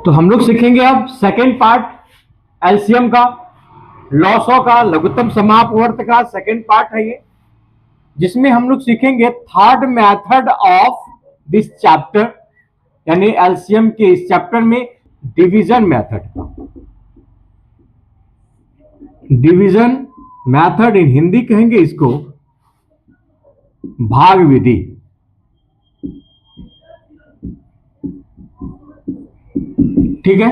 तो हम लोग सीखेंगे अब सेकेंड पार्ट एलसीएम का, लॉसो का, लघुत्तम समापवर्त का सेकेंड पार्ट है ये, जिसमें हम लोग सीखेंगे third method of this chapter, यानी एलसीएम के इस चैप्टर में डिवीजन मेथड का। डिवीजन मेथड इन हिंदी कहेंगे इसको भाग विधि। ठीक है,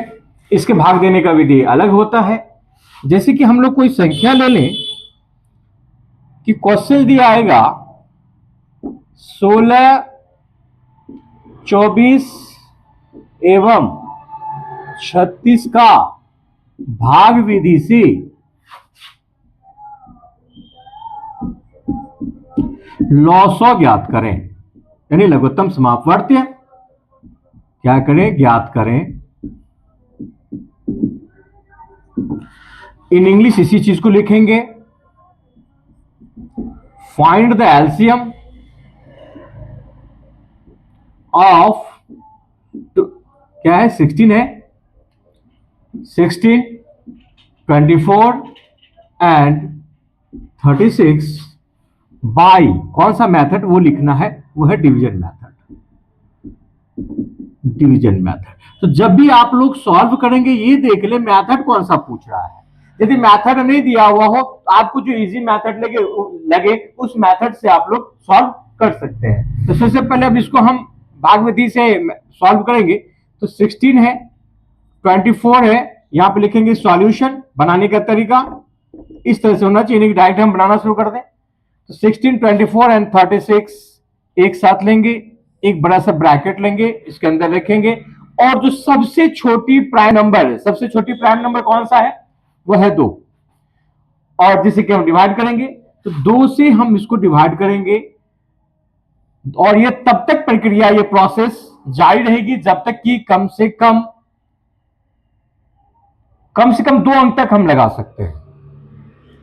इसके भाग देने का विधि अलग होता है। जैसे कि हम लोग कोई संख्या ले लें कि क्वेश्चन दिया आएगा 16, 24 एवं 36 का भाग विधि से लॉसो ज्ञात करें, यानी लघुत्तम समापवर्त्य क्या करें, ज्ञात करें। इन इंग्लिश इसी चीज को लिखेंगे, फाइंड द एलसीएम ऑफ, क्या है 16 है, 16, 24 एंड 36 बाई कौन सा मेथड वो लिखना है, वो है डिवीजन मेथड। Division method. तो जब भी आप लोग सॉल्व करेंगे ये देख ले मेथड कौन सा पूछ रहा है। यदि मेथड नहीं दिया हुआ हो तो आपको जो इजी मेथड लगे उस मेथड से आप लोग सॉल्व कर सकते हैं। तो सबसे पहले अब इसको हम भाग विधि से सॉल्व करेंगे। तो 16 है, 24 है, यहां पे लिखेंगे सॉल्यूशन। बनाने का तरीका इस तरह से होना चाहिए कि डायरेक्ट हम बनाना शुरू कर दें। तो 16, 24 एंड 36 एक साथ लेंगे, एक बड़ा सा ब्रैकेट लेंगे, इसके अंदर रखेंगे, और जो सबसे छोटी प्राइम नंबर है, सबसे छोटी प्राइम नंबर कौन सा है, वो है 2, और जिसे कि हम डिवाइड करेंगे। तो 2 से हम इसको डिवाइड करेंगे, और ये तब तक प्रक्रिया, ये प्रोसेस जारी रहेगी जब तक कि कम से कम 2 अंक तक हम लगा सकते हैं।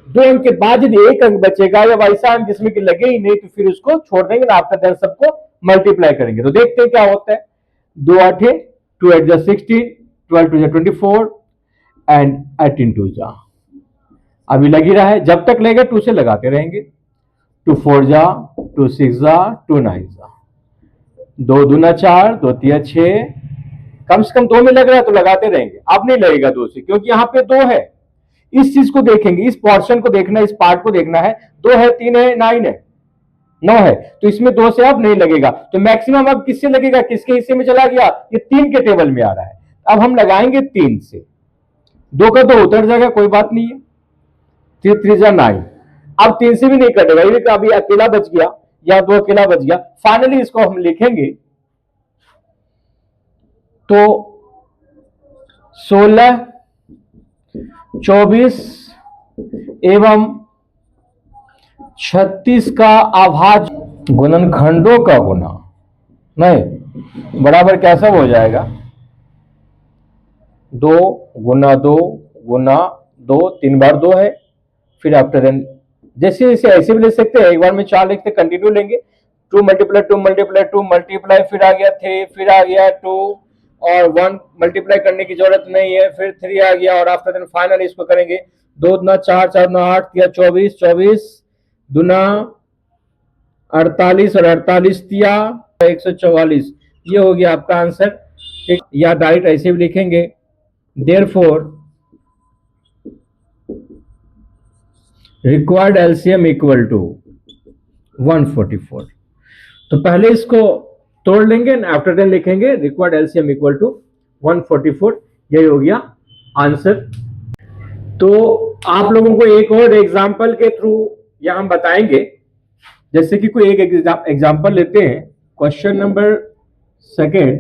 2 अंक के बाद यदि एक अंक बचेगा या वैसा अंक जिसमें कि लगे ही नहीं, तो फिर उसको छोड़ देंगे ना, आफ्टर दैट सबको मल्टीप्लाई करेंगे। तो देखते हैं क्या होता है। 2 8 2 8 जा 16, 12 2 जा 24 एंड 18 2 जा, अभी लगी रहा है, जब तक लगेगा 2 से लगाते रहेंगे। 2 4 जा, 2 6 जा, 2 9 जा, 2 दूना 4, 2 तिया 6, कम से कम 2 में लग रहा है तो लगाते रहेंगे। अब नहीं लगेगा 2 से, क्योंकि यहां पे 2 है। इस चीज को देखेंगे, इस पोर्शन को देखना, इस पार्ट को देखना है। 2 है, 3 है, 9 है, 9 है, तो इसमें 2 से अब नहीं लगेगा। तो मैक्सिमम अब किससे लगेगा, किसके हिस्से में चला गया, ये 3 के टेबल में आ रहा है। अब हम लगाएंगे 3 से, 2 का 2 उतर जाएगा, कोई बात नहीं है। 3 3 जा 9, अब 3 से भी नहीं कटेगा, ये अभी अकेला बच गया या 2 अकेला बच गया। फाइनली इसको हम लिखेंगे तो 16, 24 एवं 36 का अभाज्य गुणनखंडों का गुना, नहीं बराबर कैसा हो जाएगा, 2 गुना 2 गुना 2, 3 बार 2 है, फिर आफ्टर देन जैसे जैसे ऐसे भी ले सकते हैं, एक बार में 4 लिखते कंटिन्यू लेंगे। 2 मल्टीप्लाई 2 मल्टीप्लाई 2 मल्टीप्लाई, फिर आ गया 3, फिर आ गया 2, और 1 मल्टीप्लाई करने की जरूरत नहीं है, फिर 3 आ गया, और आफ्टर देन फाइनल इसको करेंगे 2 दूना 4, 4 दूना 8, 24, 24 दूना 48, और 48 तिया 144। ये हो गया आपका आंसर। ठीक, या डायरेक्ट ऐसे भी लिखेंगे, therefore required LCM equal to 144। तो पहले इसको तोड़ लेंगे, आफ्टर देन लिखेंगे रिक्वायर्ड एलसीएम इक्वल टू 144। यही हो गया आंसर। तो आप लोगों को एक और एग्जांपल के थ्रू यहां हम बताएंगे। जैसे कि कोई एक एग्जांपल लेते हैं, question number 2,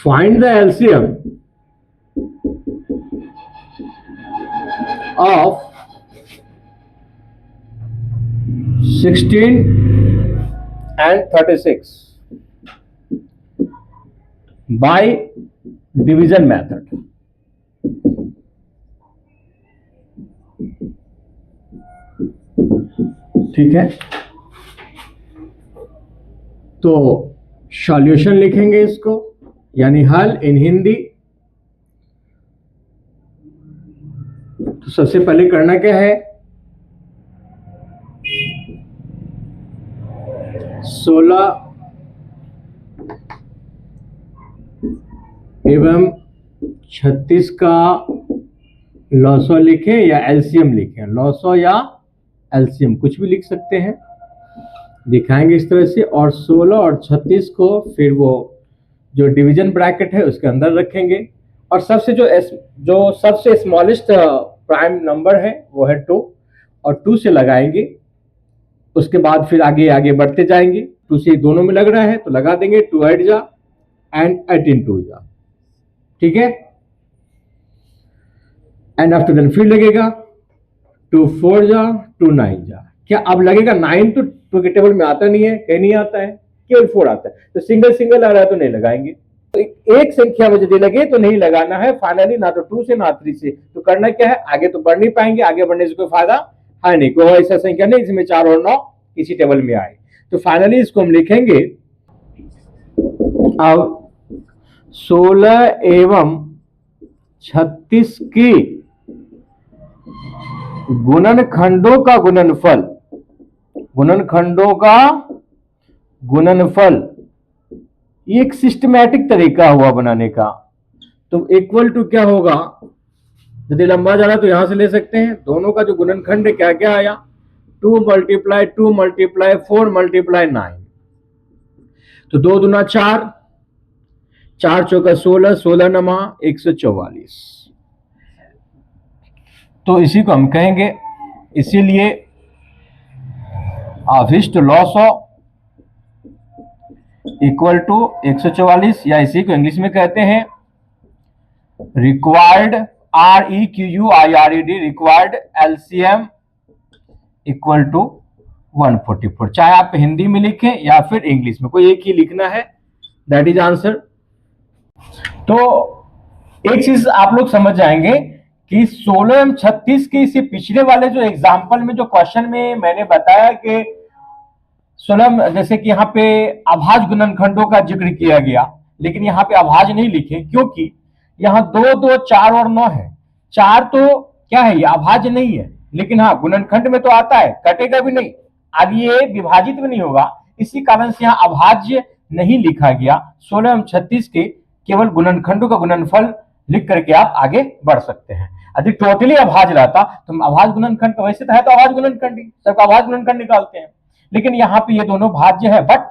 find the LCM of 16 and 36 by division method। ठीक है, तो सॉल्यूशन लिखेंगे इसको, यानी हल इन हिंदी। तो सबसे पहले करना क्या है, 16 एवं 36 का लॉसो लिखें या एलसीएम लिखें, लॉसो या एलसीएम कुछ भी लिख सकते हैं, दिखाएंगे इस तरह से। और 16 और 36 को फिर वो जो डिवीजन ब्रैकेट है उसके अंदर रखेंगे, और सबसे जो सबसे स्मॉलेस्ट प्राइम नंबर है वो है 2, और 2 से लगाएंगे। उसके बाद फिर आगे आगे बढ़ते जाएंगे, 2 से दोनों में लग रहा है तो लगा देंगे, 2 8 जा एंड 18 2 जा, ठीक है। एंड आफ्टर देन फिर लगेगा 2 4 जा 2 9 जा। क्या अब लगेगा 9 तो 2 के टेबल में आता नहीं है, कहीं नहीं आता है, केवल 4 आता है, तो सिंगल सिंगल आ रहा है तो नहीं लगाएंगे। तो एक संख्या में यदि लगे तो नहीं लगाना है फाइनली, ना तो 2 से ना 3 से। तो करना क्या है, आगे तो बढ़ नहीं पाएंगे, आगे बढ़ने से कोई फायदा है नहीं, कोई ऐसा संख्या नहीं जिसमें 4 और 9 किसी टेबल में आए। तो फाइनली इसको हम लिखेंगे, अब 16 एवं 36 की गुणनखंडों का गुणनफल, गुणनखंडों का गुणनफल, ये एक सिस्टमैटिक तरीका हुआ बनाने का। तो इक्वल टू क्या होगा, यदि लंबा जा रहा तो यहां से ले सकते हैं, दोनों का जो गुणनखंड है क्या क्या आया, 2 × 2 × 4 × 9, तो 2 दूना 4, 4 चौका 16, 16 नमा 144। तो इसी को हम कहेंगे, इसीलिए अभिष्ट लॉसो इक्वल टू 144, या इसी को इंग्लिश में कहते हैं required, REQUIRED, required LCM equal to 144। चाहे आप हिंदी में लिखें या फिर इंग्लिश में, कोई एक ही लिखना है, दैट इज आंसर। तो एक चीज आप लोग समझ जाएंगे कि 16 एवं 36 के इसी पिछले वाले जो एग्जाम्पल में, जो क्वेश्चन में मैंने बताया कि 16, जैसे कि यहाँ पे अभाज्य गुणनखंडों का जिक्र किया गया, लेकिन यहाँ पे अभाज्य नहीं लिखे, क्योंकि यहाँ 2 2 4 और 9 है। 4 तो क्या है, ये अभाज्य नहीं है, लेकिन हाँ गुणनखंड में तो आता है, कटेगा भी नहीं, आगे ये विभाजित भी नहीं होगा, इसी कारण से यहाँ अभाज्य नहीं लिखा गया। 16 एवं 36 के केवल गुणनखंडों का गुणनफल लिख करके आप आगे बढ़ सकते हैं। यदि टोटली अभाज्य रहता तो अभाज्य गुणनखंड का, वैसे तो है तो अभाज्य गुणनखंड ही, सबका अभाज्य गुणनखंड निकालते हैं, लेकिन यहाँ पे ये दोनों भाज्य है, बट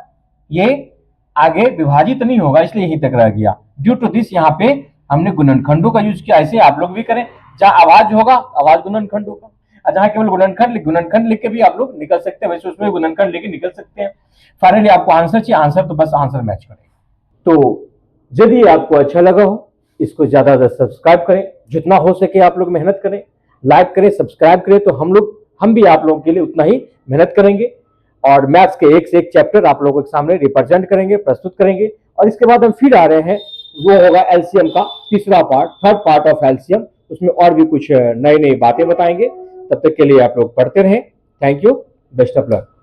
ये आगे विभाजित नहीं होगा, इसलिए यहीं तक रह गया। ड्यू टू दिस यहाँ पे हमने गुणनखंडों का यूज किया। ऐसे आप लोग भी करें, जहां अभाज्य होगा अभाज्य गुणनखंड होगा, और जहां केवल गुणनखंड लिख के भी आप लोग निकल सकते हैं, वैसे उसमें गुणनखंड लेके निकल सकते हैं। फाइनली आपको आंसर चाहिए, आंसर तो बस आंसर मैच करेगा। तो यदि आपको अच्छा लगा हो, इसको ज्यादा से सब्सक्राइब करें, जितना हो सके आप लोग मेहनत करें, लाइक करें, सब्सक्राइब करें, तो हम भी आप लोगों के लिए उतना ही मेहनत करेंगे, और मैथ्स के एक से एक चैप्टर आप लोगों के सामने रिप्रेजेंट करेंगे, प्रस्तुत करेंगे। और इसके बाद हम फिर आ रहे हैं, वो होगा एलसीएम का तीसरा part, third part of LCM, उसमें और भी कुछ नई नई बातें बताएंगे। तब तक के लिए आप लोग पढ़ते रहें। Thank you, best of luck.